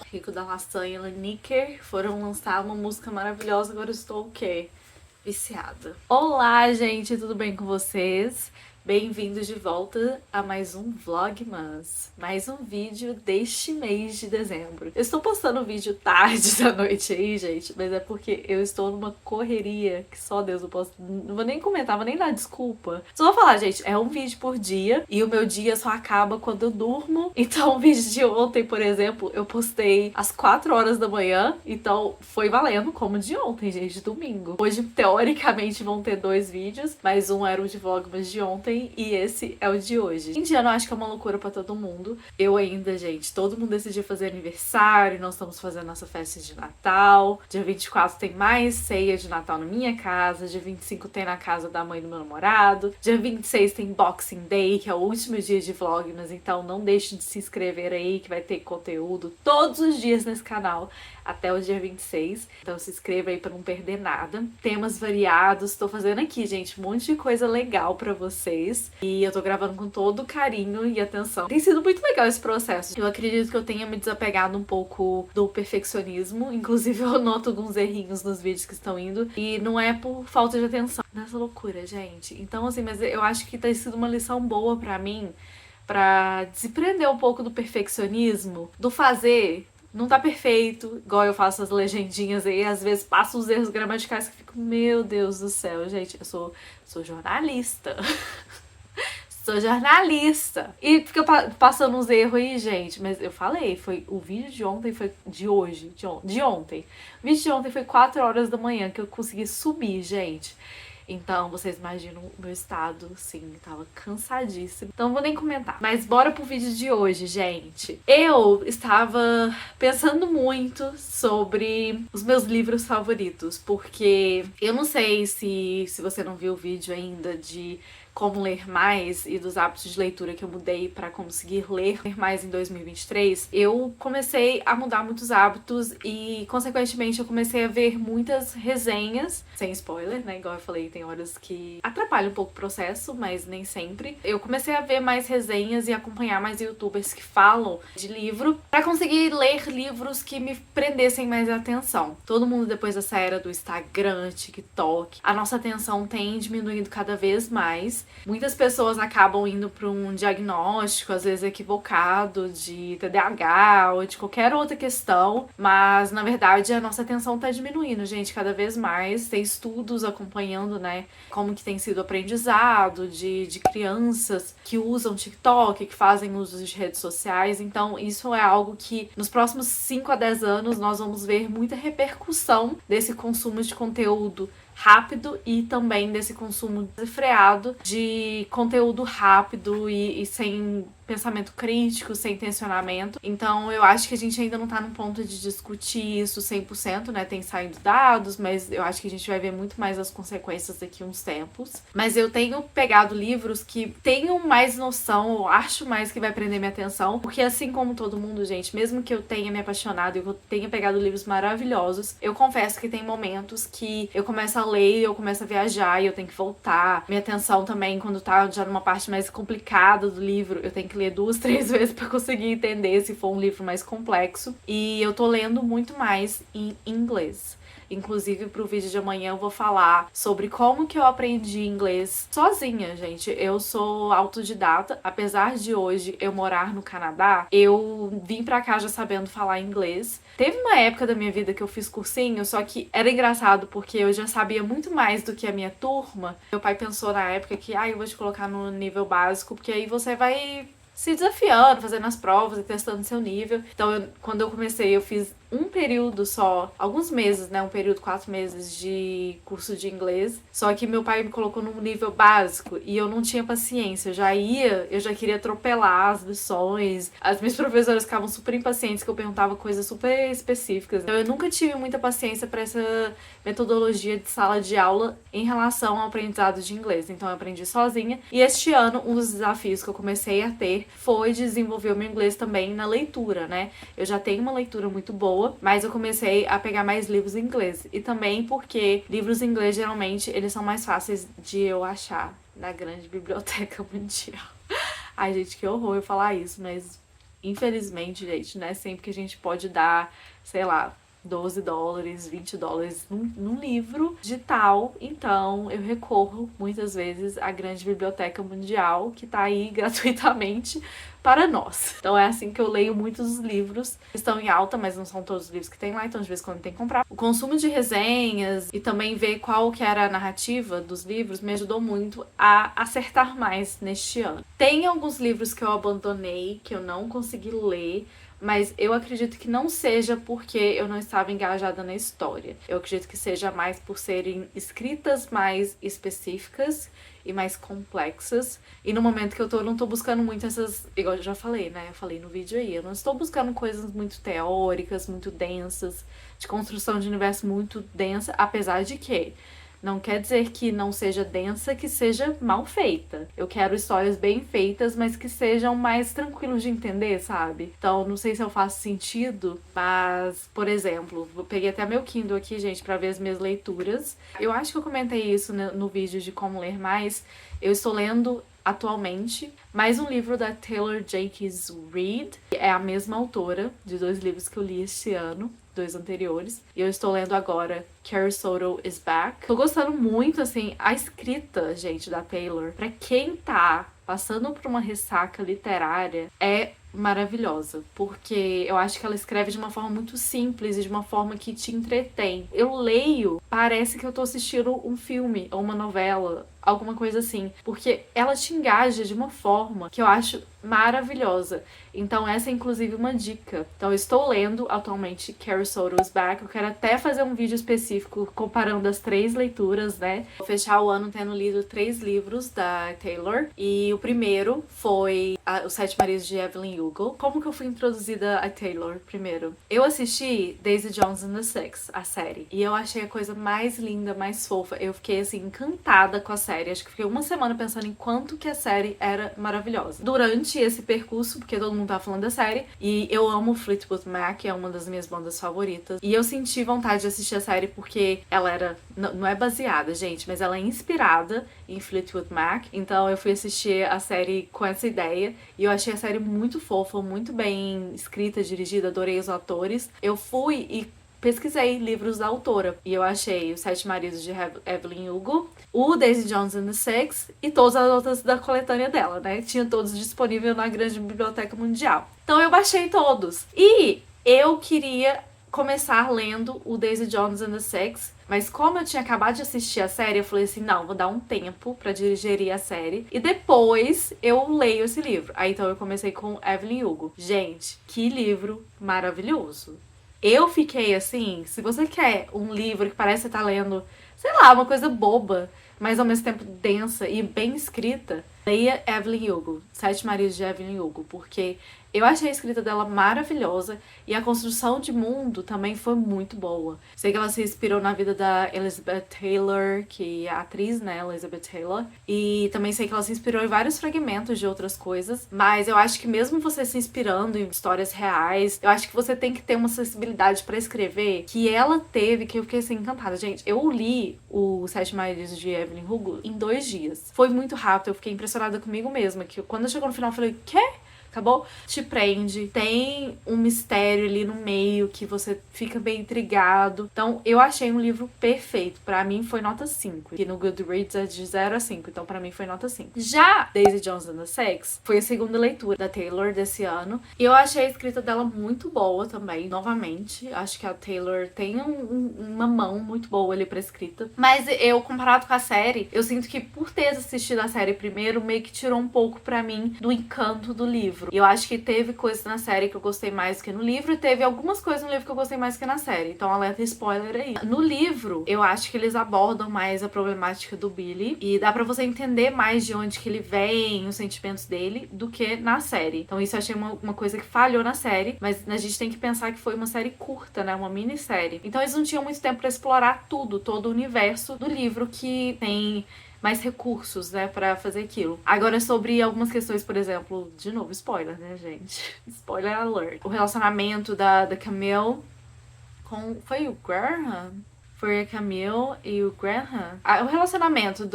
Rico da Laçanha e Lineker foram lançar uma música maravilhosa, agora eu estou o quê? Viciada. Olá, gente, tudo bem com vocês? Bem-vindos de volta a mais um Vlogmas, mais um vídeo deste mês de dezembro. Eu estou postando um vídeo tarde da noite aí, gente, mas é porque eu estou numa correria que só Deus eu posso... Não vou nem comentar, vou nem dar desculpa. Só vou falar, gente, é um vídeo por dia e o meu dia só acaba quando eu durmo. Então o vídeo de ontem, por exemplo, eu postei às 4 horas da manhã, então foi valendo como de ontem, gente, domingo. Hoje, teoricamente, vão ter 2 vídeos, mas um era o de Vlogmas de ontem e esse é o de hoje. Indiano eu acho que é uma loucura pra todo mundo. Eu ainda, gente, todo mundo decidiu fazer aniversário, nós estamos fazendo nossa festa de Natal. Dia 24 tem mais ceia de Natal na minha casa, dia 25 tem na casa da mãe do meu namorado, dia 26 tem Boxing Day, que é o último dia de Vlogmas, então não deixe de se inscrever aí que vai ter conteúdo todos os dias nesse canal até o dia 26. Então se inscreva aí pra não perder nada. Temas variados, tô fazendo aqui, gente, um monte de coisa legal pra vocês. E eu tô gravando com todo carinho e atenção. Tem sido muito legal esse processo. Eu acredito que eu tenha me desapegado um pouco do perfeccionismo. Inclusive eu noto alguns errinhos nos vídeos que estão indo. E não é por falta de atenção. Nessa loucura, gente. Então assim, mas eu acho que tem sido uma lição boa pra mim, pra desprender um pouco do perfeccionismo, do fazer. Não tá perfeito, igual eu faço as legendinhas aí, às vezes passo os erros gramaticais que eu fico, meu Deus do céu, gente, eu sou jornalista. Sou jornalista. E fica passando uns erros aí, gente, mas eu falei, foi o vídeo de ontem, foi de hoje, de ontem. O vídeo de ontem foi 4 horas da manhã que eu consegui subir, gente. Então, vocês imaginam o meu estado, sim, tava cansadíssima. Então, não vou nem comentar. Mas bora pro vídeo de hoje, gente. Eu estava pensando muito sobre os meus livros favoritos, porque eu não sei se você não viu o vídeo ainda de como ler mais e dos hábitos de leitura que eu mudei pra conseguir ler mais em 2023, eu comecei a mudar muitos hábitos e, consequentemente, eu comecei a ver muitas resenhas, sem spoiler, né, igual eu falei, tem horas que atrapalha um pouco o processo, mas nem sempre. Eu comecei a ver mais resenhas e acompanhar mais youtubers que falam de livro pra conseguir ler livros que me prendessem mais a atenção. Todo mundo, depois dessa era do Instagram, TikTok, a nossa atenção tem diminuído cada vez mais. Muitas pessoas acabam indo para um diagnóstico, às vezes equivocado, de TDAH ou de qualquer outra questão, mas na verdade a nossa atenção tá diminuindo, gente, cada vez mais. Tem estudos acompanhando, né, como que tem sido o aprendizado de crianças que usam TikTok, que fazem uso de redes sociais. Então isso é algo que nos próximos 5 a 10 anos nós vamos ver muita repercussão desse consumo de conteúdo rápido e também desse consumo desenfreado de conteúdo rápido e sem pensamento crítico, sem tensionamento. Então eu acho que a gente ainda não tá num ponto de discutir isso 100%, né? Tem saído dados, mas eu acho que a gente vai ver muito mais as consequências daqui a uns tempos. Mas eu tenho pegado livros que tenham mais noção, eu acho mais que vai prender minha atenção, porque assim como todo mundo, gente, mesmo que eu tenha me apaixonado e eu tenha pegado livros maravilhosos, eu confesso que tem momentos que eu começo a ler, eu começo a viajar e eu tenho que voltar. Minha atenção também, quando tá já numa parte mais complicada do livro, eu tenho que ler 2, 3 vezes pra conseguir entender se for um livro mais complexo. E eu tô lendo muito mais em inglês. Inclusive, pro vídeo de amanhã eu vou falar sobre como que eu aprendi inglês sozinha, gente. Eu sou autodidata. Apesar de hoje eu morar no Canadá, eu vim pra cá já sabendo falar inglês. Teve uma época da minha vida que eu fiz cursinho, só que era engraçado porque eu já sabia muito mais do que a minha turma. Meu pai pensou na época que, eu vou te colocar no nível básico, porque aí você vai se desafiando, fazendo as provas e testando seu nível. Então, quando eu comecei, eu fiz um período só, alguns meses, né? Um período, 4 meses de curso de inglês. Só que meu pai me colocou num nível básico e eu não tinha paciência. Eu já queria atropelar as lições. As minhas professoras ficavam super impacientes que eu perguntava coisas super específicas. Então eu nunca tive muita paciência para essa metodologia de sala de aula em relação ao aprendizado de inglês. Então eu aprendi sozinha. E este ano, um dos desafios que eu comecei a ter foi desenvolver o meu inglês também na leitura, né? Eu já tenho uma leitura muito boa, mas eu comecei a pegar mais livros em inglês. E também porque livros em inglês, geralmente, eles são mais fáceis de eu achar na grande biblioteca mundial. Ai, gente, que horror eu falar isso, mas infelizmente, gente, né, sempre que a gente pode dar, sei lá, $12, $20 num livro digital. Então eu recorro muitas vezes à grande biblioteca mundial que tá aí gratuitamente para nós. Então é assim que eu leio muitos livros que estão em alta, mas não são todos os livros que tem lá, então de vez em quando tem que comprar. O consumo de resenhas e também ver qual que era a narrativa dos livros me ajudou muito a acertar mais neste ano. Tem alguns livros que eu abandonei, que eu não consegui ler, mas eu acredito que não seja porque eu não estava engajada na história. Eu acredito que seja mais por serem escritas mais específicas e mais complexas. E no momento que eu não tô buscando muito essas... Igual eu já falei, né? Eu falei no vídeo aí. Eu não estou buscando coisas muito teóricas, muito densas, de construção de universo muito densa, apesar de que... Não quer dizer que não seja densa, que seja mal feita. Eu quero histórias bem feitas, mas que sejam mais tranquilos de entender, sabe? Então, não sei se eu faço sentido, mas, por exemplo, eu peguei até meu Kindle aqui, gente, pra ver as minhas leituras. Eu acho que eu comentei isso no vídeo de como ler mais. Eu estou lendo atualmente mais um livro da Taylor Jenkins Reid, que é a mesma autora de 2 livros que eu li este ano, 2 anteriores. E eu estou lendo agora Carrie Soto is Back. Tô gostando muito, assim, a escrita, gente, da Taylor, pra quem tá passando por uma ressaca literária, é maravilhosa, porque eu acho que ela escreve de uma forma muito simples e de uma forma que te entretém. Eu leio, parece que eu tô assistindo um filme ou uma novela, alguma coisa assim, porque ela te engaja de uma forma que eu acho maravilhosa. Então essa é inclusive uma dica. Então eu estou lendo atualmente Carrie Soto is Back. Eu quero até fazer um vídeo específico comparando as 3 leituras, né? Vou fechar o ano tendo lido 3 livros da Taylor. E o primeiro foi Os 7 Maridos de Evelyn Hugo. Como que eu fui introduzida a Taylor primeiro? Eu assisti Daisy Jones and the Six, a série. E eu achei a coisa mais linda, mais fofa. Eu fiquei assim encantada com a série. Acho que fiquei uma semana pensando em quanto que a série era maravilhosa. Durante esse percurso, porque todo mundo tá falando da série, e eu amo Fleetwood Mac, é uma das minhas bandas favoritas, e eu senti vontade de assistir a série porque ela era, não é baseada, gente, mas ela é inspirada em Fleetwood Mac, então eu fui assistir a série com essa ideia, e eu achei a série muito fofa, muito bem escrita, dirigida, adorei os atores. Eu fui e pesquisei livros da autora e eu achei Os 7 Maridos de Evelyn Hugo, o Daisy Jones and the Six e todas as outras da coletânea dela, né? Tinha todos disponíveis na grande biblioteca mundial. Então eu baixei todos. E eu queria começar lendo o Daisy Jones and the Six, mas como eu tinha acabado de assistir a série, eu falei assim, não, vou dar um tempo pra digerir a série e depois eu leio esse livro. Aí então eu comecei com Evelyn Hugo. Gente, que livro maravilhoso! Eu fiquei assim, se você quer um livro que parece que você tá lendo, sei lá, uma coisa boba, mas ao mesmo tempo densa e bem escrita, leia Evelyn Hugo, 7 Maridos de Evelyn Hugo, porque eu achei a escrita dela maravilhosa e a construção de mundo também foi muito boa. Sei que ela se inspirou na vida da Elizabeth Taylor, que é a atriz, né, Elizabeth Taylor, e também sei que ela se inspirou em vários fragmentos de outras coisas, mas eu acho que mesmo você se inspirando em histórias reais, eu acho que você tem que ter uma sensibilidade pra escrever que ela teve, que eu fiquei assim encantada. Gente, eu li o 7 Maridos de Evelyn Hugo em 2 dias. Foi muito rápido, eu fiquei impressionada comigo mesma, que quando chegou no final eu falei, quê? Acabou? Te prende, tem um mistério ali no meio que você fica bem intrigado. Então, eu achei um livro perfeito. Pra mim, foi nota 5. E no Goodreads é de 0 a 5. Então, pra mim, foi nota 5. Já Daisy Jones and the Six foi a segunda leitura da Taylor desse ano. E eu achei a escrita dela muito boa também, novamente. Acho que a Taylor tem uma mão muito boa ali pra escrita. Mas eu, comparado com a série, eu sinto que por ter assistido a série primeiro, meio que tirou um pouco pra mim do encanto do livro. E eu acho que teve coisas na série que eu gostei mais que no livro e teve algumas coisas no livro que eu gostei mais que na série. Então, alerta spoiler aí. No livro, eu acho que eles abordam mais a problemática do Billy e dá pra você entender mais de onde que ele vem, os sentimentos dele, do que na série. Então, isso eu achei uma coisa que falhou na série, mas a gente tem que pensar que foi uma série curta, né? Uma minissérie. Então, eles não tinham muito tempo pra explorar tudo, todo o universo do livro que tem mais recursos, né, pra fazer aquilo. Agora, sobre algumas questões, por exemplo, de novo, spoiler, né, gente? Spoiler alert. O relacionamento da Camille com... Foi o Graham? foi a Camille e o Graham. O relacionamento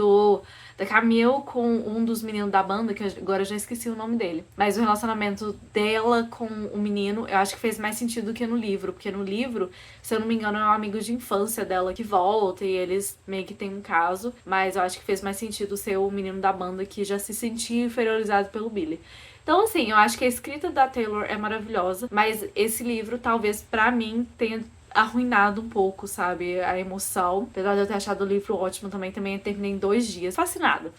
da Camille com um dos meninos da banda, que agora eu já esqueci o nome dele. Mas o relacionamento dela com o menino, eu acho que fez mais sentido do que no livro. Porque no livro, se eu não me engano, é um amigo de infância dela que volta e eles meio que têm um caso. Mas eu acho que fez mais sentido ser o menino da banda que já se sentia inferiorizado pelo Billy. Então, assim, eu acho que a escrita da Taylor é maravilhosa, mas esse livro, talvez, pra mim, tenha arruinado um pouco, sabe, a emoção. Apesar de eu ter achado o livro ótimo também eu terminei em 2 dias. Fascinada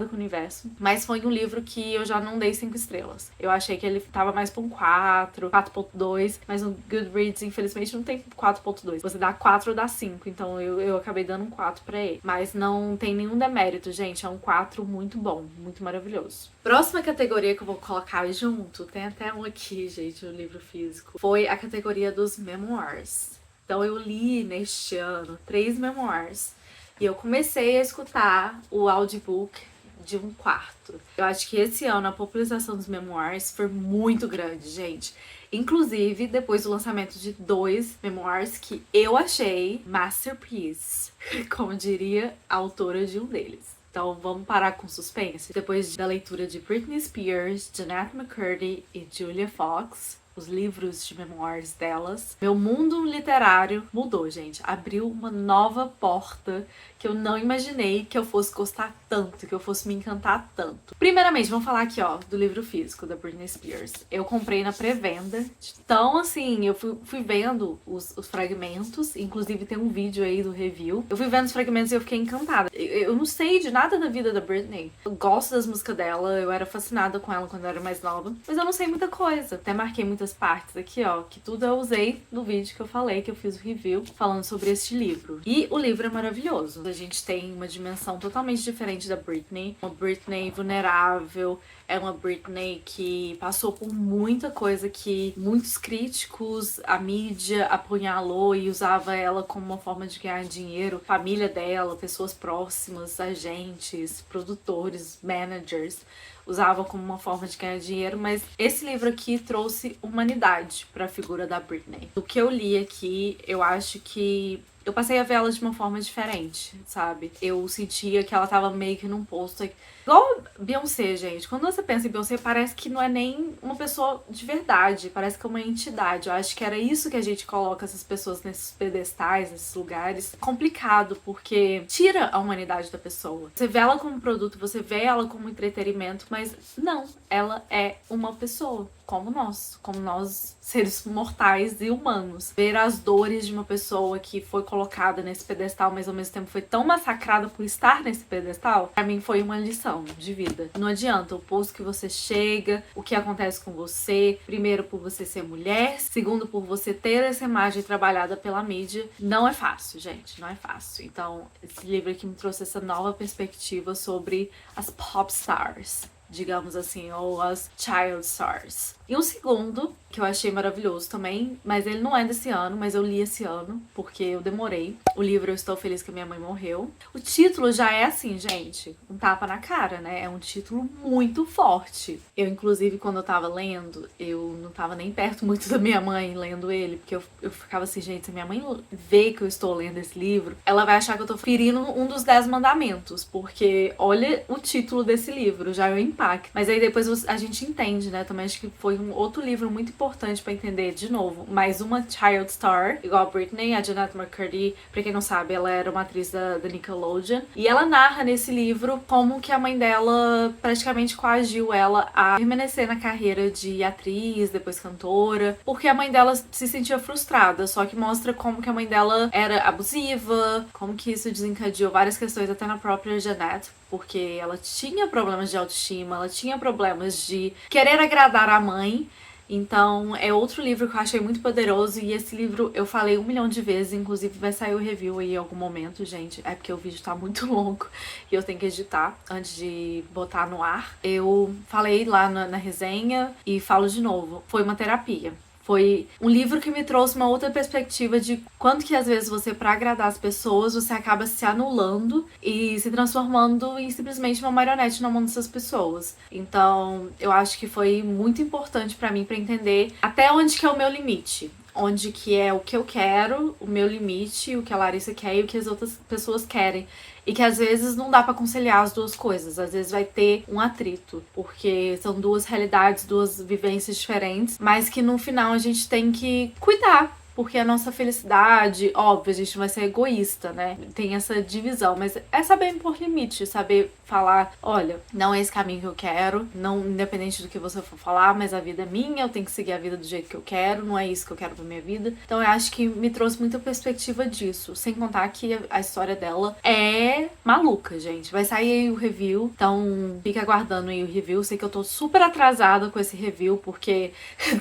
com o universo. Mas foi um livro que eu já não dei 5 estrelas. Eu achei que ele tava mais pra um 4.2, mas no Goodreads, infelizmente, não tem 4.2. Você dá 4 ou dá 5, então eu acabei dando um 4 pra ele. Mas não tem nenhum demérito, gente, é um 4 muito bom, muito maravilhoso. Próxima categoria que eu vou colocar junto, tem até um aqui, gente, no livro físico, foi a categoria dos memoirs. Então eu li neste ano 3 memoirs e eu comecei a escutar o audiobook de um quarto. Eu acho que esse ano a popularização dos memoirs foi muito grande, gente. Inclusive, depois do lançamento de 2 memoirs que eu achei masterpiece, como diria a autora de um deles. Então vamos parar com suspense. Depois da leitura de Britney Spears, Jeanette McCurdy e Julia Fox, os livros de memoirs delas, meu mundo literário mudou, gente. Abriu uma nova porta que eu não imaginei que eu fosse gostar tanto, que eu fosse me encantar tanto. Primeiramente, vamos falar aqui, ó, do livro físico da Britney Spears. Eu comprei na pré-venda. Então, assim, eu fui vendo os fragmentos, inclusive tem um vídeo aí do review. Eu fui vendo os fragmentos e eu fiquei encantada. Eu não sei de nada da vida da Britney. Eu gosto das músicas dela, eu era fascinada com ela quando eu era mais nova, mas eu não sei muita coisa. Até marquei muitas partes aqui, ó, que tudo eu usei no vídeo que eu falei, que eu fiz o review falando sobre este livro. E o livro é maravilhoso. A gente tem uma dimensão totalmente diferente da Britney. Uma Britney vulnerável, é uma Britney que passou por muita coisa que muitos críticos, a mídia apunhalou e usava ela como uma forma de ganhar dinheiro. Família dela, pessoas próximas, agentes, produtores, managers, usavam como uma forma de ganhar dinheiro, mas esse livro aqui trouxe humanidade para a figura da Britney. Do que eu li aqui, eu acho que eu passei a ver ela de uma forma diferente, sabe? Eu sentia que ela tava meio que num posto... Igual Beyoncé, gente. Quando você pensa em Beyoncé, parece que não é nem uma pessoa de verdade. Parece que é uma entidade. Eu acho que era isso que a gente coloca essas pessoas nesses pedestais, nesses lugares. Complicado, porque tira a humanidade da pessoa. Você vê ela como produto, você vê ela como entretenimento, mas não. Ela é uma pessoa. Como nós, seres mortais e humanos. Ver as dores de uma pessoa que foi colocada nesse pedestal, mas ao mesmo tempo foi tão massacrada por estar nesse pedestal, pra mim foi uma lição de vida. Não adianta o posto que você chega, o que acontece com você, primeiro por você ser mulher, segundo por você ter essa imagem trabalhada pela mídia. Não é fácil, gente, não é fácil. Então, esse livro aqui me trouxe essa nova perspectiva sobre as pop stars, digamos assim, ou as child stars. E um segundo, que eu achei maravilhoso também, mas ele não é desse ano, mas eu li esse ano, porque eu demorei. O livro Eu Estou Feliz que Minha Mãe Morreu. O título já é assim, gente, um tapa na cara, né? É um título muito forte. Eu, inclusive, quando eu tava lendo, eu não tava nem perto muito da minha mãe lendo ele, porque eu ficava assim, gente, se minha mãe vê que eu estou lendo esse livro, ela vai achar que eu tô ferindo um dos 10 mandamentos, porque olha o título desse livro, já é o impacto. Mas aí depois a gente entende, né? Também acho que foi um outro livro muito importante pra entender, de novo, mais uma child star, igual a Britney, a Jeanette McCurdy, pra quem não sabe, ela era uma atriz da Nickelodeon, e ela narra nesse livro como que a mãe dela praticamente coagiu ela a permanecer na carreira de atriz, depois cantora, porque a mãe dela se sentia frustrada, só que mostra como que a mãe dela era abusiva, como que isso desencadeou várias questões até na própria Jeanette, porque ela tinha problemas de autoestima, ela tinha problemas de querer agradar a mãe. Então é outro livro que eu achei muito poderoso, e esse livro eu falei 1 milhão de vezes, inclusive vai sair o review aí em algum momento, gente, é porque o vídeo tá muito longo e eu tenho que editar antes de botar no ar. Eu falei lá na resenha e falo de novo, foi uma terapia. Foi um livro que me trouxe uma outra perspectiva de quanto que às vezes você, pra agradar as pessoas, você acaba se anulando e se transformando em simplesmente uma marionete na mão dessas pessoas. Então, eu acho que foi muito importante pra mim pra entender até onde que é o meu limite. onde que é o que eu quero, o meu limite, o que a Larissa quer e o que as outras pessoas querem. E que às vezes não dá pra conciliar as duas coisas. Às vezes vai ter um atrito, porque são duas realidades, duas vivências diferentes, mas que no final a gente tem que cuidar. Porque a nossa felicidade, óbvio, a gente vai ser egoísta, né? Tem essa divisão, mas é saber impor limite, saber falar, olha, não é esse caminho que eu quero, não, independente do que você for falar, mas a vida é minha, eu tenho que seguir a vida do jeito que eu quero, não é isso que eu quero pra minha vida. Então eu acho que me trouxe muita perspectiva disso, sem contar que a história dela é maluca, gente. Vai sair aí o review, então fica aguardando aí o review. Sei que eu tô super atrasada com esse review, porque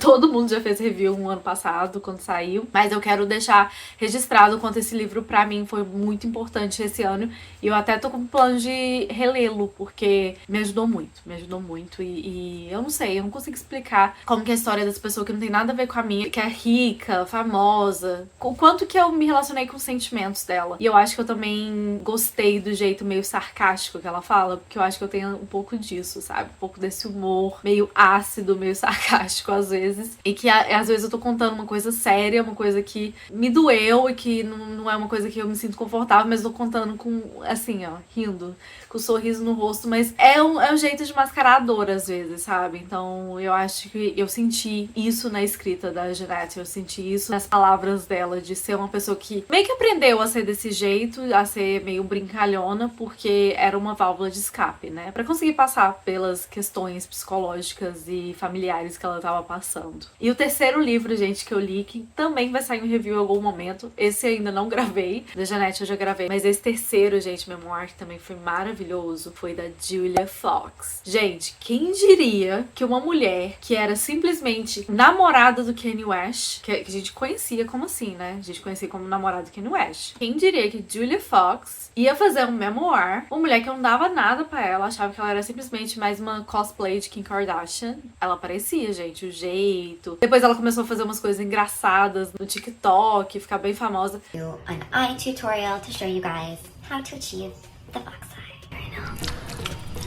todo mundo já fez review no ano passado, quando saiu. Mas eu quero deixar registrado o quanto esse livro pra mim foi muito importante esse ano. E eu até tô com plano de relê-lo, porque me ajudou muito. E eu não sei, eu não consigo explicar como que é a história dessa pessoa que não tem nada a ver com a minha, que é rica, famosa, o quanto que eu me relacionei com os sentimentos dela. E eu acho que eu também gostei do jeito meio sarcástico que ela fala, porque eu acho que eu tenho um pouco disso, sabe? Um pouco desse humor meio ácido, meio sarcástico às vezes. E que às vezes eu tô contando uma coisa séria, uma coisa que me doeu e que não é uma coisa que eu me sinto confortável, mas eu tô contando com, assim, ó, rindo, com um sorriso no rosto, mas é um jeito de mascarar a dor às vezes, sabe? Então eu acho que eu senti isso na escrita da Jeanette, eu senti isso nas palavras dela, de ser uma pessoa que meio que aprendeu a ser desse jeito, a ser meio brincalhona, porque era uma válvula de escape, né? Pra conseguir passar pelas questões psicológicas e familiares que ela tava passando. E o terceiro livro, gente, que eu li, que também vai sair um review em algum momento, esse ainda não gravei, da Jeanette eu já gravei, mas esse terceiro, gente, Memoir, que também foi maravilhoso, foi da Julia Fox. Gente, quem diria que uma mulher que era simplesmente namorada do Kanye West, que a gente conhecia como assim, né? A gente conhecia como namorada do Kanye West. Quem diria que Julia Fox ia fazer um memoir, uma mulher que não dava nada pra ela, achava que ela era simplesmente mais uma cosplay de Kim Kardashian. Ela parecia, gente, o jeito. Depois ela começou a fazer umas coisas engraçadas no TikTok, ficar bem famosa. An eye tutorial to show you guys how to achieve the fox eye right now.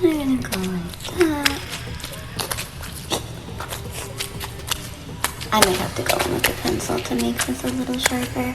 I'm gonna go like that. I might have to go in with a pencil to make this a little sharper.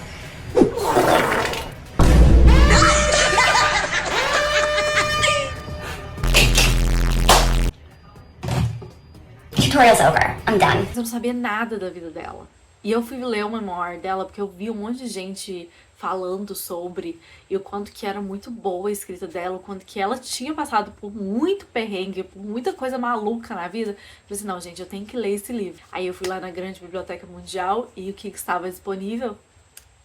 Tutorial's over. I'm done. Eu não sabia nada da vida dela. E eu fui ler o memoir dela porque eu vi um monte de gente falando sobre e o quanto que era muito boa a escrita dela, o quanto que ela tinha passado por muito perrengue, por muita coisa maluca na vida. Eu falei assim, não, gente, eu tenho que ler esse livro. Aí eu fui lá na Grande Biblioteca Mundial e o que estava disponível?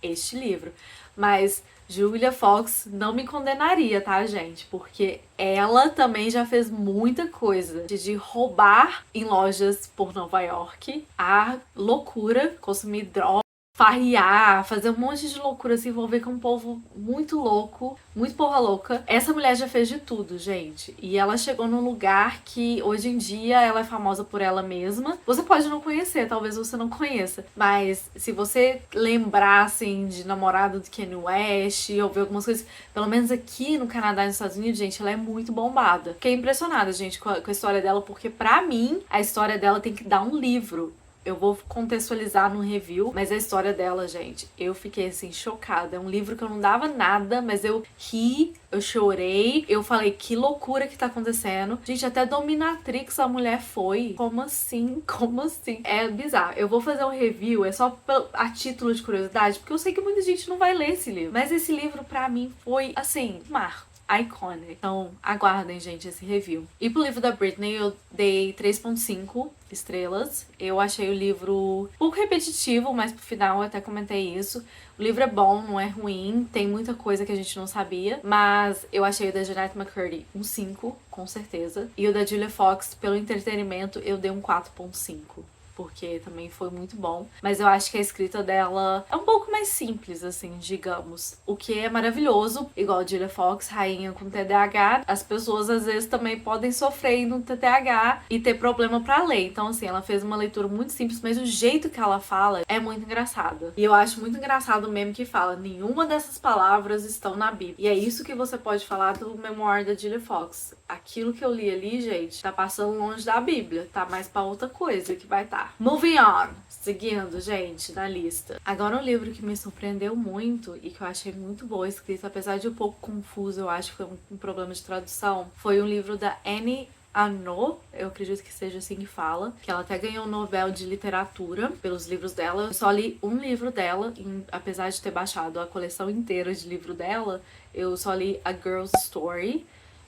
Este livro. Mas Julia Fox não me condenaria, tá, gente? Porque ela também já fez muita coisa de roubar em lojas por Nova York, a loucura, consumir droga, farriar, fazer um monte de loucura, se envolver com um povo muito louco, muito porra louca. Essa mulher já fez de tudo, gente. E ela chegou num lugar que hoje em dia ela é famosa por ela mesma. Você pode não conhecer, talvez você não conheça. Mas se você lembrar, assim, de namorado do Kanye West, ou ver algumas coisas, pelo menos aqui no Canadá e nos Estados Unidos, gente, ela é muito bombada. Fiquei impressionada, gente, com a história dela, porque pra mim, a história dela tem que dar um livro. Eu vou contextualizar no review, mas a história dela, gente, eu fiquei assim, chocada. É um livro que eu não dava nada, mas eu ri, eu chorei, eu falei, que loucura que tá acontecendo. Gente, até dominatrix a mulher foi. Como assim? Como assim? É bizarro. Eu vou fazer um review, é só a título de curiosidade, porque eu sei que muita gente não vai ler esse livro. Mas esse livro, pra mim, foi, assim, um marco. Iconic. Então, aguardem, gente, esse review. E pro livro da Britney, eu dei 3.5 estrelas. Eu achei o livro um pouco repetitivo, mas pro final eu até comentei isso. O livro é bom, não é ruim, tem muita coisa que a gente não sabia, mas eu achei o da Jeanette McCurdy um 5, com certeza. E o da Julia Fox, pelo entretenimento, eu dei um 4.5. Porque também foi muito bom. Mas eu acho que a escrita dela é um pouco mais simples, assim, digamos. O que é maravilhoso, igual a Julia Fox, rainha com TDAH, as pessoas às vezes também podem sofrer no TDAH e ter problema pra ler. Então, assim, ela fez uma leitura muito simples, mas o jeito que ela fala é muito engraçado. E eu acho muito engraçado o meme que fala, nenhuma dessas palavras estão na Bíblia. E é isso que você pode falar do memoir da Julia Fox. Aquilo que eu li ali, gente, tá passando longe da Bíblia, tá mais pra outra coisa que vai estar. Tá, moving on. Seguindo, gente, na lista. Agora um livro que me surpreendeu muito e que eu achei muito boa escrita, apesar de um pouco confuso, eu acho que foi um problema de tradução, foi um livro da Annie Arnaud, eu acredito que seja assim que fala, que ela até ganhou o Nobel de Literatura pelos livros dela. Eu só li um livro dela, apesar de ter baixado a coleção inteira de livro dela, eu só li A Girl's Story,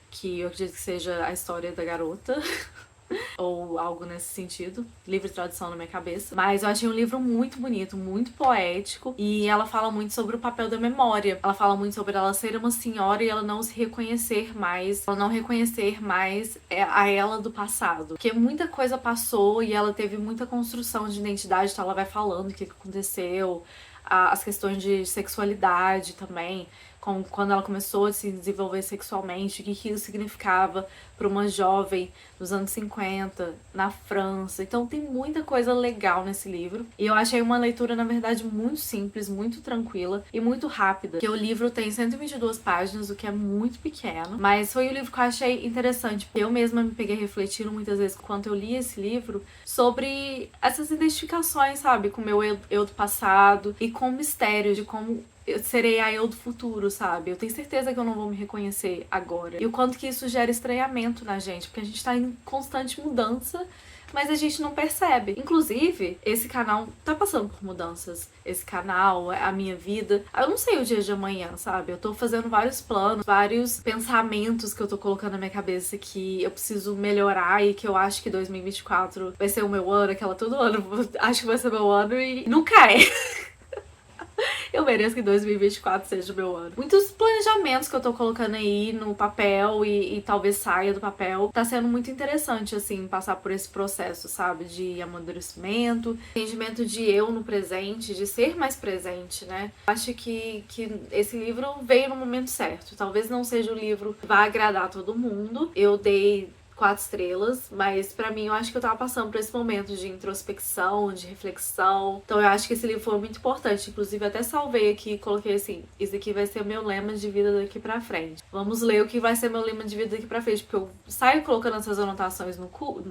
que eu acredito que seja a história da garota. Ou algo nesse sentido, livre tradução na minha cabeça. Mas eu achei um livro muito bonito, muito poético, e ela fala muito sobre o papel da memória. Ela fala muito sobre ela ser uma senhora e ela não se reconhecer mais, ela não reconhecer mais a ela do passado. Porque muita coisa passou e ela teve muita construção de identidade, então ela vai falando o que aconteceu, as questões de sexualidade também, como quando ela começou a se desenvolver sexualmente, o que isso significava para uma jovem dos anos 50, na França. Então tem muita coisa legal nesse livro. E eu achei uma leitura, na verdade, muito simples, muito tranquila e muito rápida. Porque o livro tem 122 páginas, o que é muito pequeno. Mas foi o livro que eu achei interessante, porque eu mesma me peguei refletindo muitas vezes, enquanto eu li esse livro, sobre essas identificações, sabe? Com o meu eu do passado e com o mistério de como eu serei a eu do futuro, sabe? Eu tenho certeza que eu não vou me reconhecer agora. E o quanto que isso gera estranhamento na gente, porque a gente tá em constante mudança, mas a gente não percebe. Inclusive, esse canal tá passando por mudanças. Esse canal, a minha vida. Eu não sei o dia de amanhã, sabe? Eu tô fazendo vários planos, vários pensamentos que eu tô colocando na minha cabeça que eu preciso melhorar e que eu acho que 2024 vai ser o meu ano, aquela todo ano. Acho que vai ser meu ano e nunca é. Eu mereço que 2024 seja o meu ano. Muitos planejamentos que eu tô colocando aí no papel e talvez saia do papel. Tá sendo muito interessante, assim, passar por esse processo, sabe? De amadurecimento, entendimento de eu no presente, de ser mais presente, né? Acho que esse livro veio no momento certo. Talvez não seja um livro que vá agradar todo mundo. Eu dei 4 estrelas, mas pra mim eu acho que eu tava passando por esse momento de introspecção, de reflexão. Então eu acho que esse livro foi muito importante. Inclusive até salvei aqui e coloquei assim: isso aqui vai ser o meu lema de vida daqui pra frente. Vamos ler o que vai ser meu lema de vida daqui pra frente, porque eu saio colocando essas anotações no cu.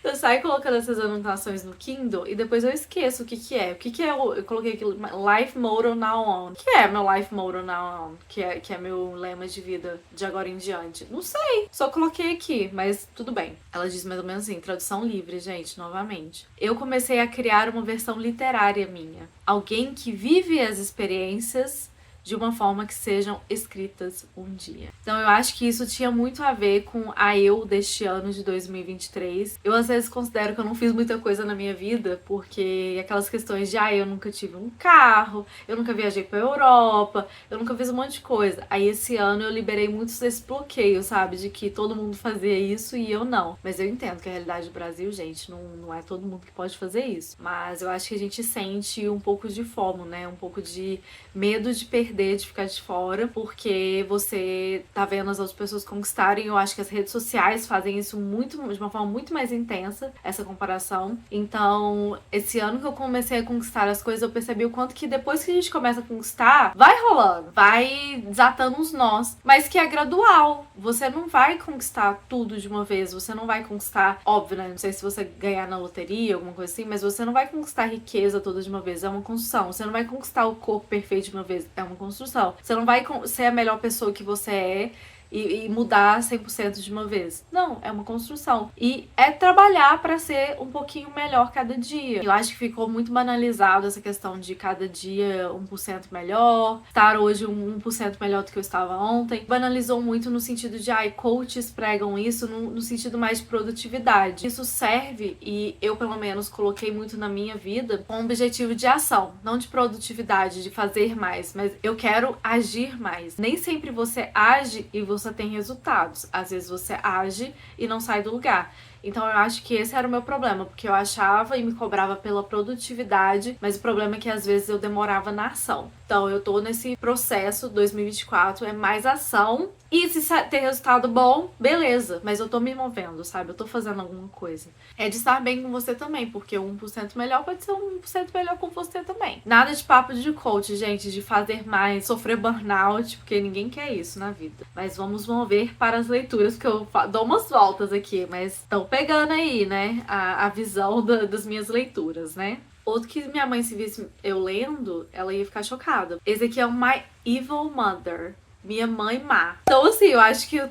Eu saio colocando essas anotações no Kindle e depois eu esqueço o que que é. O que que é? Eu coloquei aqui, Life Motto Now On. O que é meu Life Motto Now On? Que é meu lema de vida de agora em diante. Não sei. Só coloquei aqui, mas tudo bem. Ela diz mais ou menos assim, tradução livre, gente, novamente. Eu comecei a criar uma versão literária minha. Alguém que vive as experiências de uma forma que sejam escritas um dia. Então eu acho que isso tinha muito a ver com a eu deste ano de 2023. Eu às vezes considero que eu não fiz muita coisa na minha vida, porque aquelas questões de eu nunca tive um carro, eu nunca viajei pra Europa, eu nunca fiz um monte de coisa. Aí esse ano eu liberei muitos desse bloqueio, sabe? De que todo mundo fazia isso e eu não. Mas eu entendo que a realidade do Brasil, gente, não é todo mundo que pode fazer isso. Mas eu acho que a gente sente um pouco de FOMO, né? Um pouco de medo de perder, de ficar de fora, porque você tá vendo as outras pessoas conquistarem. Eu acho que as redes sociais fazem isso de uma forma muito mais intensa, essa comparação. Então, esse ano que eu comecei a conquistar as coisas, eu percebi o quanto que depois que a gente começa a conquistar, vai rolando, vai desatando uns nós, mas que é gradual. Você não vai conquistar tudo de uma vez, você não vai conquistar, óbvio, né? Não sei se você ganhar na loteria, alguma coisa assim, mas você não vai conquistar a riqueza toda de uma vez, é uma construção. Você não vai conquistar o corpo perfeito de uma vez, é uma construção. Você não vai ser a melhor pessoa que você é e mudar 100% de uma vez. Não, é uma construção. E é trabalhar pra ser um pouquinho melhor cada dia. Eu acho que ficou muito banalizado essa questão de cada dia 1% melhor, estar hoje 1% melhor do que eu estava ontem. Banalizou muito no sentido de, coaches pregam isso no sentido mais de produtividade. Isso serve, e eu pelo menos coloquei muito na minha vida, com o objetivo de ação, não de produtividade, de fazer mais, mas eu quero agir mais. Nem sempre você age e você tem resultados. Às vezes você age e não sai do lugar. Então eu acho que esse era o meu problema, porque eu achava e me cobrava pela produtividade, mas o problema é que às vezes eu demorava na ação. Então eu tô nesse processo, 2024 é mais ação, e se ter resultado bom, beleza, mas eu tô me movendo, sabe? Eu tô fazendo alguma coisa. É de estar bem com você também, porque 1% melhor pode ser 1% melhor com você também. Nada de papo de coach, gente, de fazer mais, sofrer burnout, porque ninguém quer isso na vida. Mas vamos mover para as leituras, que eu dou umas voltas aqui, mas estão pegando aí, né, a visão das minhas leituras, né? Outro que minha mãe, se visse eu lendo, ela ia ficar chocada. Esse aqui é o My Evil Mother. Minha mãe má. Então, assim, eu acho que eu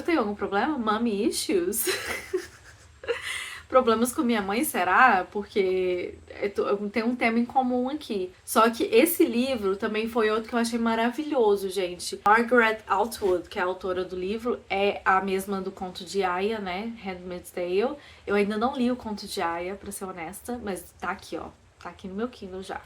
tenho algum problema? Mommy issues? Problemas com minha mãe, será? Porque tem um tema em comum aqui. Só que esse livro também foi outro que eu achei maravilhoso, gente. Margaret Atwood, que é a autora do livro, é a mesma do conto de Aya, né? Handmaid's Tale. Eu ainda não li o conto de Aya, pra ser honesta, mas tá aqui, ó. Tá aqui no meu Kindle já.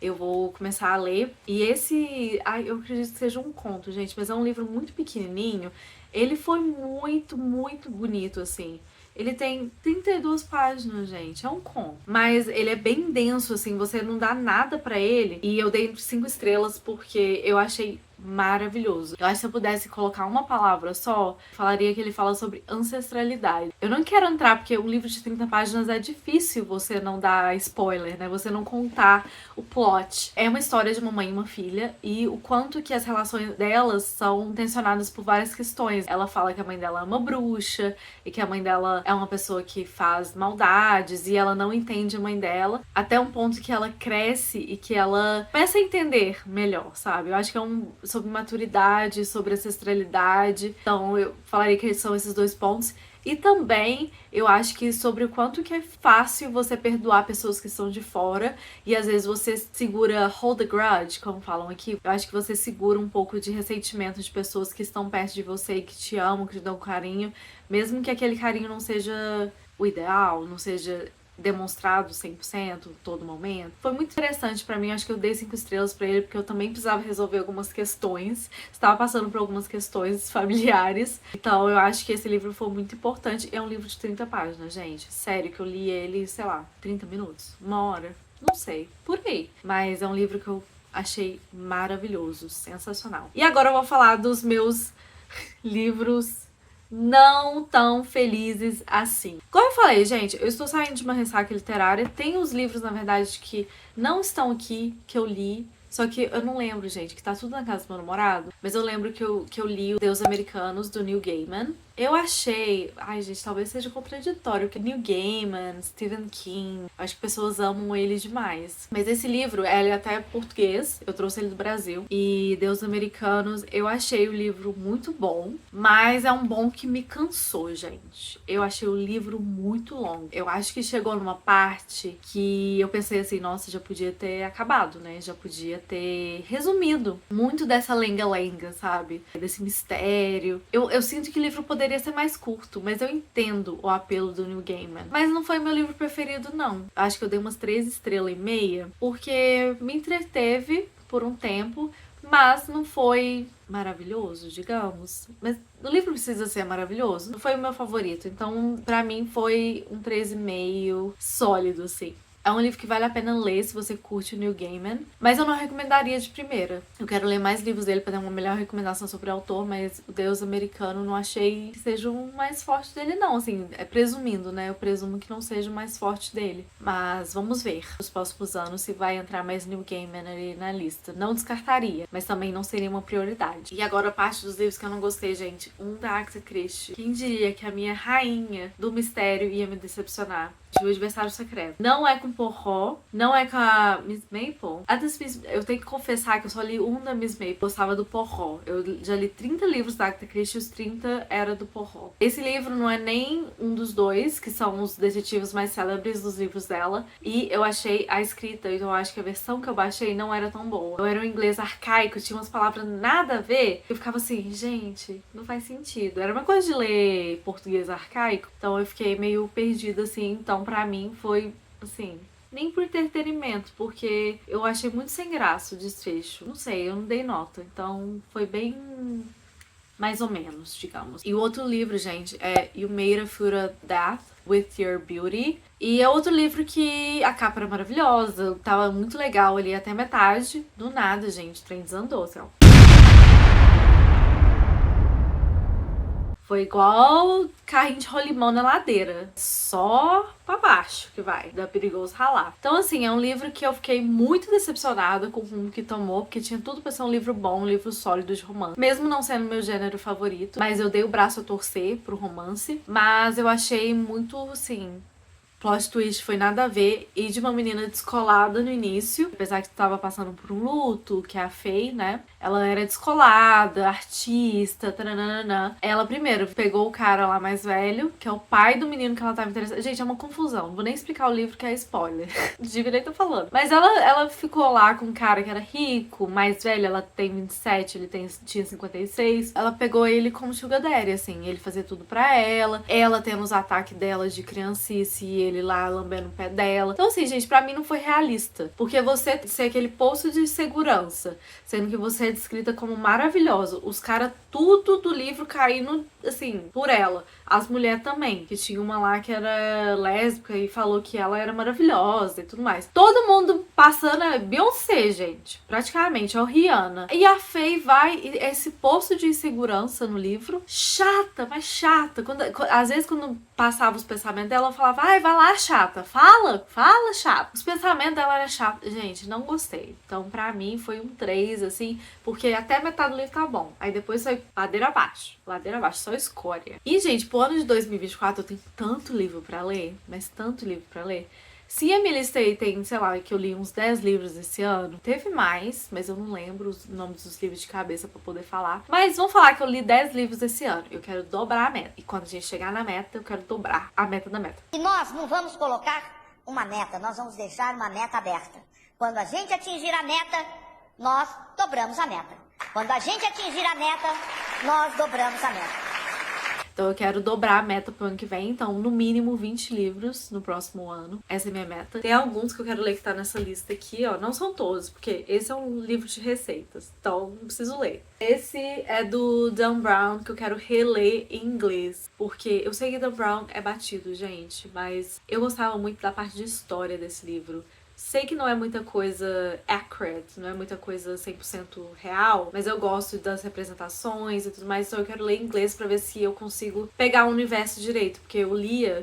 Eu vou começar a ler. E esse... eu acredito que seja um conto, gente, mas é um livro muito pequenininho. Ele foi muito, muito bonito, assim. Ele tem 32 páginas, gente. É um conto. Mas ele é bem denso, assim. Você não dá nada pra ele. E eu dei 5 estrelas porque eu achei maravilhoso. Eu acho que se eu pudesse colocar uma palavra só, falaria que ele fala sobre ancestralidade. Eu não quero entrar porque um livro de 30 páginas é difícil você não dar spoiler, né? Você não contar o plot. É uma história de uma mãe e uma filha e o quanto que as relações delas são tensionadas por várias questões. Ela fala que a mãe dela é uma bruxa e que a mãe dela é uma pessoa que faz maldades e ela não entende a mãe dela, até um ponto que ela cresce e que ela começa a entender melhor, sabe? Eu acho que é sobre maturidade, sobre ancestralidade. Então eu falaria que são esses 2 pontos. E também eu acho que sobre o quanto que é fácil você perdoar pessoas que estão de fora e às vezes você segura hold the grudge, como falam aqui. Eu acho que você segura um pouco de ressentimento de pessoas que estão perto de você e que te amam, que te dão carinho, mesmo que aquele carinho não seja o ideal, não seja demonstrado 100% todo momento. Foi muito interessante pra mim, acho que eu dei 5 estrelas pra ele porque eu também precisava resolver algumas questões, estava passando por algumas questões familiares, então eu acho que esse livro foi muito importante. É um livro de 30 páginas, gente, sério que eu li ele, sei lá, 30 minutos, 1 hora, não sei, por aí, mas é um livro que eu achei maravilhoso, sensacional. E agora eu vou falar dos meus livros não tão felizes assim. Como eu falei, gente, eu estou saindo de uma ressaca literária. Tem os livros, na verdade, que não estão aqui, que eu li. Só que eu não lembro, gente, que tá tudo na casa do meu namorado. Mas eu lembro que eu li o Deus Americanos, do Neil Gaiman. Eu achei... Ai, gente, talvez seja contraditório, porque Neil Gaiman, Stephen King... Acho que pessoas amam ele demais. Mas esse livro, ele é até português. Eu trouxe ele do Brasil. E Deus Americanos, eu achei o livro muito bom. Mas é um bom que me cansou, gente. Eu achei o livro muito longo. Eu acho que chegou numa parte que eu pensei assim, nossa, já podia ter acabado, né? Já podia ter resumido muito dessa lenga-lenga, sabe? Desse mistério. Eu sinto que o livro poderia ser mais curto, mas eu entendo o apelo do Neil Gaiman. Mas não foi meu livro preferido, não. Acho que eu dei umas 3 estrelas e meia, porque me entreteve por um tempo, mas não foi maravilhoso, digamos. Mas o livro precisa ser maravilhoso. Não foi o meu favorito, então pra mim foi um 3,5 sólido, assim. É um livro que vale a pena ler se você curte o Neil Gaiman, mas eu não recomendaria de primeira. Eu quero ler mais livros dele para dar uma melhor recomendação sobre o autor, mas o Deus Americano não achei que seja o mais forte dele, não. Assim, é presumindo, né? Eu presumo que não seja o mais forte dele. Mas vamos ver nos próximos anos se vai entrar mais Neil Gaiman ali na lista. Não descartaria, mas também não seria uma prioridade. E agora a parte dos livros que eu não gostei, gente. Um da Agatha Christie. Quem diria que a minha rainha do mistério ia me decepcionar? De O Adversário Secreto. Não é com Poirot, não é com a Miss Maple. Eu tenho que confessar que eu só li um da Miss Maple. Eu gostava do Poirot. Eu já li 30 livros da Agatha Christie e os 30 era do Poirot. Esse livro não é nem um dos 2, que são os detetives mais célebres dos livros dela. E eu achei a escrita, então eu acho que a versão que eu baixei não era tão boa. Eu era um inglês arcaico, tinha umas palavras nada a ver. Eu ficava assim, gente, não faz sentido. Era uma coisa de ler português arcaico, então eu fiquei meio perdida assim. Então pra mim foi, assim, nem por entretenimento, porque eu achei muito sem graça o desfecho. Não sei, eu não dei nota, então foi bem mais ou menos, digamos. E o outro livro, gente, é You Made a Fool of Death with Your Beauty. E é outro livro que a capa era maravilhosa, tava muito legal ali até metade. Do nada, gente, o trem desandou, assim, ó. Foi igual carrinho de rolimão na ladeira. Só pra baixo que vai, dá perigoso ralar. Então, assim, é um livro que eu fiquei muito decepcionada com o rumo que tomou, porque tinha tudo pra ser um livro bom, um livro sólido de romance. Mesmo não sendo meu gênero favorito, mas eu dei o braço a torcer pro romance. Mas eu achei muito, assim, plot twist foi nada a ver, e de uma menina descolada no início, apesar que tava passando por um luto, que é a Faye, né? Ela era descolada, artista, taranana. Ela primeiro pegou o cara lá mais velho, que é o pai do menino que ela tava interessada. Gente, é uma confusão, não vou nem explicar o livro que é spoiler. Devia nem tô falando. Mas ela ficou lá com um cara que era rico, mais velho, ela tem 27, tinha 56. Ela pegou ele como sugar daddy, assim, ele fazia tudo pra ela tendo os ataques dela de criancice e ele lá lambendo o pé dela. Então, assim, gente, pra mim não foi realista. Porque você ser aquele posto de segurança, sendo que você é descrita como maravilhosa, os caras tudo do livro caindo, assim, por ela. As mulheres também, que tinha uma lá que era lésbica e falou que ela era maravilhosa e tudo mais. Todo mundo passando a Beyoncé, gente. Praticamente, é o Rihanna. E a Faye vai, esse posto de insegurança no livro, chata, mas chata. Às vezes, quando passava os pensamentos dela, eu falava, ai, vai lá, chata. Fala, chata. Os pensamentos dela eram chatos. Gente, não gostei. Então, pra mim, foi um 3, assim, porque até metade do livro tá bom. Aí depois foi ladeira abaixo, só escória. E, gente, pro ano de 2024 eu tenho tanto livro pra ler, mas tanto livro pra ler. Se a minha lista aí tem, sei lá, que eu li uns 10 livros esse ano, teve mais, mas eu não lembro os nomes dos livros de cabeça pra poder falar. Mas vamos falar que eu li 10 livros esse ano. Eu quero dobrar a meta. E quando a gente chegar na meta, eu quero dobrar a meta da meta. E nós não vamos colocar uma meta, nós vamos deixar uma meta aberta. Quando a gente atingir a meta, nós dobramos a meta. Quando a gente atingir a meta, nós dobramos a meta. Então eu quero dobrar a meta pro ano que vem. Então, no mínimo 20 livros no próximo ano. Essa é a minha meta. Tem alguns que eu quero ler que tá nessa lista aqui, ó. Não são todos, porque esse é um livro de receitas. Então, não preciso ler. Esse é do Dan Brown, que eu quero reler em inglês. Porque eu sei que Dan Brown é batido, gente. Mas eu gostava muito da parte de história desse livro. Sei que não é muita coisa accurate, não é muita coisa 100% real, mas eu gosto das representações e tudo mais, então eu quero ler em inglês pra ver se eu consigo pegar o universo direito, porque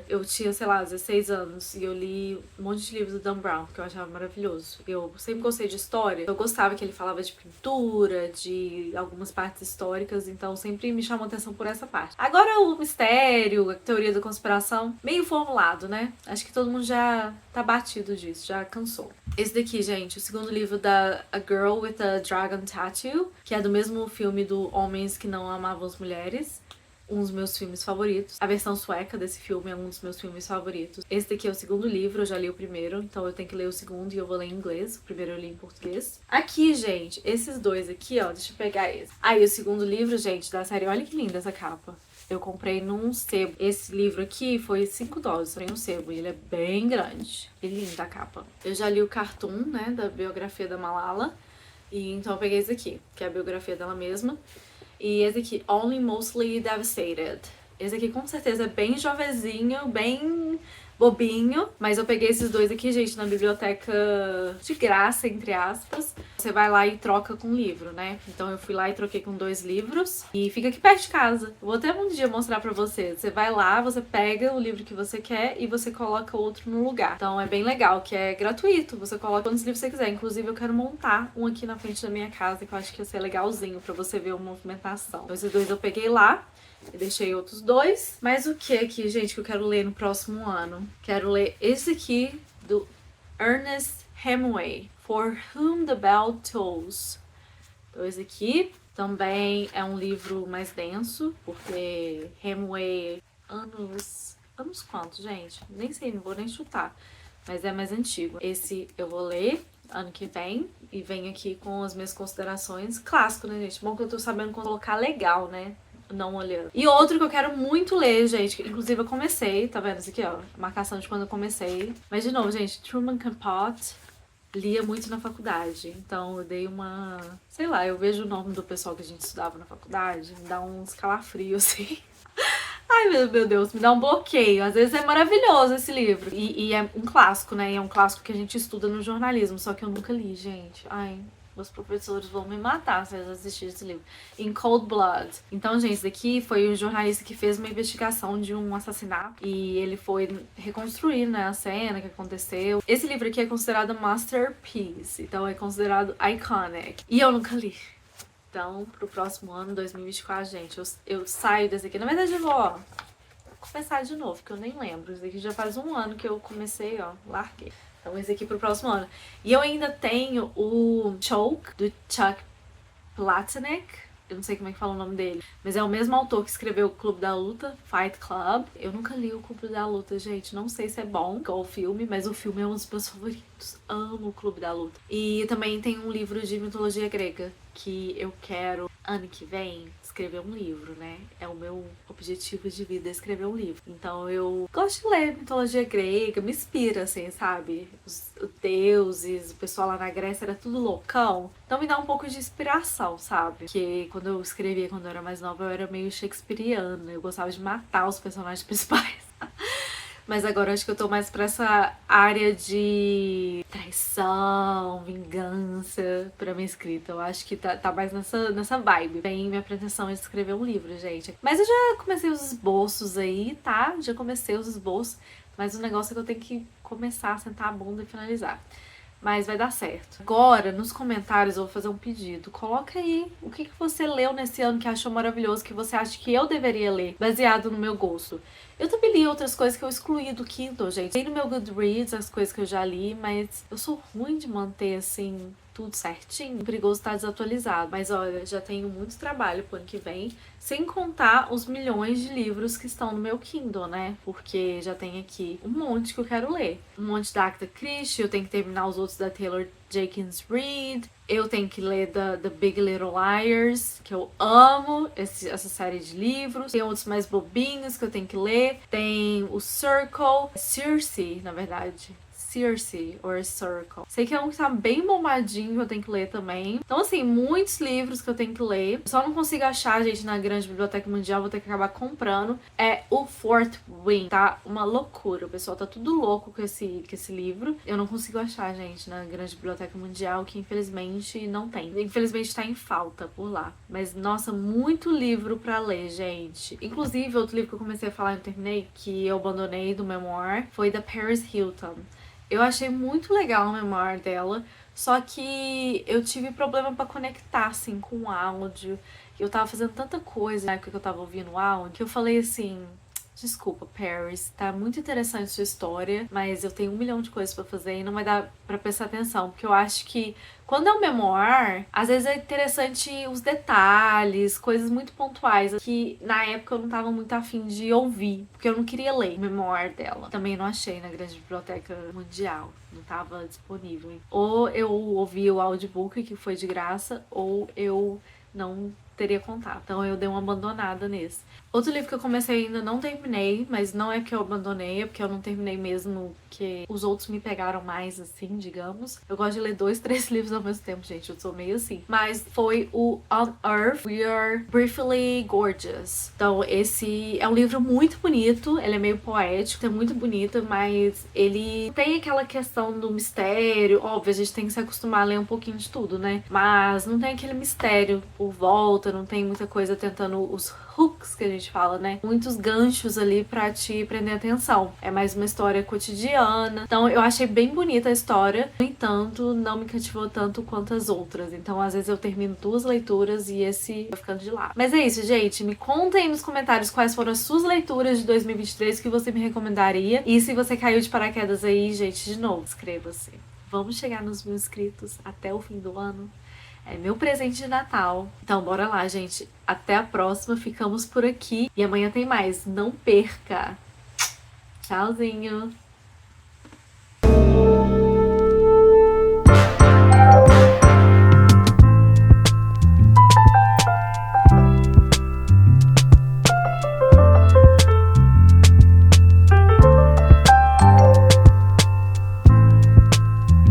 eu tinha, sei lá, 16 anos, e eu li um monte de livros do Dan Brown, que eu achava maravilhoso. Eu sempre gostei de história, eu gostava que ele falava de pintura, de algumas partes históricas, então sempre me chamou atenção por essa parte. Agora o mistério, a teoria da conspiração, meio formulado, né? Acho que todo mundo já tá batido disso, já cansou. Esse daqui, gente, o segundo livro da A Girl with a Dragon Tattoo, que é do mesmo filme do Homens que Não Amavam as Mulheres, um dos meus filmes favoritos. A versão sueca desse filme é um dos meus filmes favoritos. Esse daqui é o segundo livro, eu já li o primeiro, então eu tenho que ler o segundo e eu vou ler em inglês. O primeiro eu li em português. Aqui, gente, esses dois aqui, ó, deixa eu pegar esse. Aí, o segundo livro, gente, da série, olha que linda essa capa. Eu comprei num sebo. Esse livro aqui foi $5 em um sebo. E ele é bem grande. E linda a capa. Eu já li o cartoon, né, da biografia da Malala. E então eu peguei esse aqui, que é a biografia dela mesma. E esse aqui, Only Mostly Devastated. Esse aqui com certeza é bem jovezinho, bem bobinho. Mas eu peguei esses dois aqui, gente, na biblioteca de graça, entre aspas. Você vai lá e troca com livro, né? Então eu fui lá e troquei com 2 livros. E fica aqui perto de casa. Eu vou até um dia mostrar pra você. Você vai lá, você pega o livro que você quer e você coloca outro no lugar. Então é bem legal, que é gratuito. Você coloca quantos livros você quiser. Inclusive eu quero montar um aqui na frente da minha casa, que eu acho que ia ser legalzinho pra você ver a movimentação. Então esses dois eu peguei lá. E deixei outros 2. Mas o que aqui, gente, que eu quero ler no próximo ano? Quero ler esse aqui, do Ernest Hemingway, For Whom the Bell Tolls. Então esse aqui também é um livro mais denso, porque Hemingway, anos quantos, gente? Nem sei, não vou nem chutar. Mas é mais antigo. Esse eu vou ler ano que vem. E venho aqui com as minhas considerações. Clássico, né, gente? Bom que eu tô sabendo colocar legal, né? Não olhando. E outro que eu quero muito ler, gente, que inclusive eu comecei, tá vendo isso aqui, ó? A marcação de quando eu comecei. Mas de novo, gente, Truman Capote lia muito na faculdade. Então eu dei uma... Sei lá, eu vejo o nome do pessoal que a gente estudava na faculdade, me dá uns calafrios, assim. Ai, meu Deus, me dá um bloqueio. Às vezes é maravilhoso esse livro. E é um clássico, né? E é um clássico que a gente estuda no jornalismo, só que eu nunca li, gente. Ai... Meus professores vão me matar se eles assistirem esse livro. In Cold Blood. Então, gente, esse daqui foi um jornalista que fez uma investigação de um assassinato. E ele foi reconstruir, né, a cena que aconteceu. Esse livro aqui é considerado masterpiece. Então, é considerado iconic. E eu nunca li. Então, pro próximo ano, 2024, gente, eu saio desse aqui. Na verdade, eu vou começar de novo, que eu nem lembro. Esse aqui já faz um ano que eu comecei, ó, larguei. Então esse aqui pro próximo ano. E eu ainda tenho o Choke, do Chuck Palahniuk. Eu não sei como é que fala o nome dele. Mas é o mesmo autor que escreveu o Clube da Luta, Fight Club. Eu nunca li o Clube da Luta, gente. Não sei se é bom, igual o filme, mas o filme é um dos meus favoritos. Amo o Clube da Luta. E também tem um livro de mitologia grega que eu quero, ano que vem, escrever um livro, né? É o meu objetivo de vida, escrever um livro. Então eu gosto de ler mitologia grega, me inspira, assim, sabe? Os deuses, o pessoal lá na Grécia era tudo loucão. Então me dá um pouco de inspiração, sabe? Porque quando eu escrevia, quando eu era mais nova, eu era meio shakespeariana. Eu gostava de matar os personagens principais. Mas agora eu acho que eu tô mais pra essa área de traição, vingança pra minha escrita. Eu acho que tá mais nessa vibe. Bem, minha pretensão é escrever um livro, gente. Mas eu já comecei os esboços aí, tá? Já comecei os esboços. Mas o negócio é que eu tenho que começar a sentar a bunda e finalizar. Mas vai dar certo. Agora, nos comentários, eu vou fazer um pedido. Coloca aí o que você leu nesse ano que achou maravilhoso, que você acha que eu deveria ler, baseado no meu gosto. Eu também li outras coisas que eu excluí do Kindle, gente. Tem no meu Goodreads as coisas que eu já li, mas eu sou ruim de manter, assim, tudo certinho. É perigoso estar desatualizado. Mas, olha, já tenho muito trabalho pro ano que vem. Sem contar os milhões de livros que estão no meu Kindle, né? Porque já tem aqui um monte que eu quero ler. Um monte da Agatha Christie, eu tenho que terminar os outros da Taylor Jenkins Reid. Eu tenho que ler The Big Little Liars, que eu amo essa série de livros. Tem outros mais bobinhos que eu tenho que ler. Tem o Circe, na verdade. Circe or Circle. Sei que é um que tá bem bombadinho, que eu tenho que ler também. Então, assim, muitos livros que eu tenho que ler. Só não consigo achar, gente, na grande biblioteca mundial, vou ter que acabar comprando. É o Fourth Wing, tá? Uma loucura. O pessoal tá tudo louco com esse livro. Eu não consigo achar, gente, na grande biblioteca mundial, que infelizmente não tem. Infelizmente tá em falta por lá. Mas, nossa, muito livro pra ler, gente. Inclusive, outro livro que eu comecei a falar e não terminei, que eu abandonei do memoir, foi da Paris Hilton. Eu achei muito legal o memoir dela, só que eu tive problema pra conectar, assim, com o áudio. Eu tava fazendo tanta coisa na época que eu tava ouvindo o áudio, que eu falei assim... Desculpa, Paris, tá muito interessante sua história, mas eu tenho 1 milhão de coisas pra fazer e não vai dar pra prestar atenção, porque eu acho que quando é um memoir, às vezes é interessante os detalhes, coisas muito pontuais, que na época eu não tava muito afim de ouvir, porque eu não queria ler o memoir dela. Também não achei na grande biblioteca mundial, não tava disponível. Ou eu ouvi o audiobook, que foi de graça, ou eu não teria contato. Então eu dei uma abandonada nesse. Outro livro que eu comecei ainda não terminei, mas não é que eu abandonei, é porque eu não terminei mesmo, que os outros me pegaram mais, assim, digamos. Eu gosto de ler 2, 3 livros ao mesmo tempo, gente, eu sou meio assim. Mas foi o On Earth We Are Briefly Gorgeous. Então esse é um livro muito bonito, ele é meio poético, é muito bonito, mas ele tem aquela questão do mistério. Óbvio, a gente tem que se acostumar a ler um pouquinho de tudo, né? Mas não tem aquele mistério por volta, não tem muita coisa tentando os hooks que a gente fala, né? Muitos ganchos ali pra te prender a atenção. É mais uma história cotidiana. Então eu achei bem bonita a história. No entanto, não me cativou tanto quanto as outras. Então às vezes eu termino 2 leituras e esse vai ficando de lado. Mas é isso, gente. Me contem aí nos comentários quais foram as suas leituras de 2023 que você me recomendaria. E se você caiu de paraquedas aí, gente, de novo, inscreva-se. Vamos chegar nos 1000 inscritos até o fim do ano. É meu presente de Natal. Então, bora lá, gente. Até a próxima. Ficamos por aqui. E amanhã tem mais. Não perca. Tchauzinho.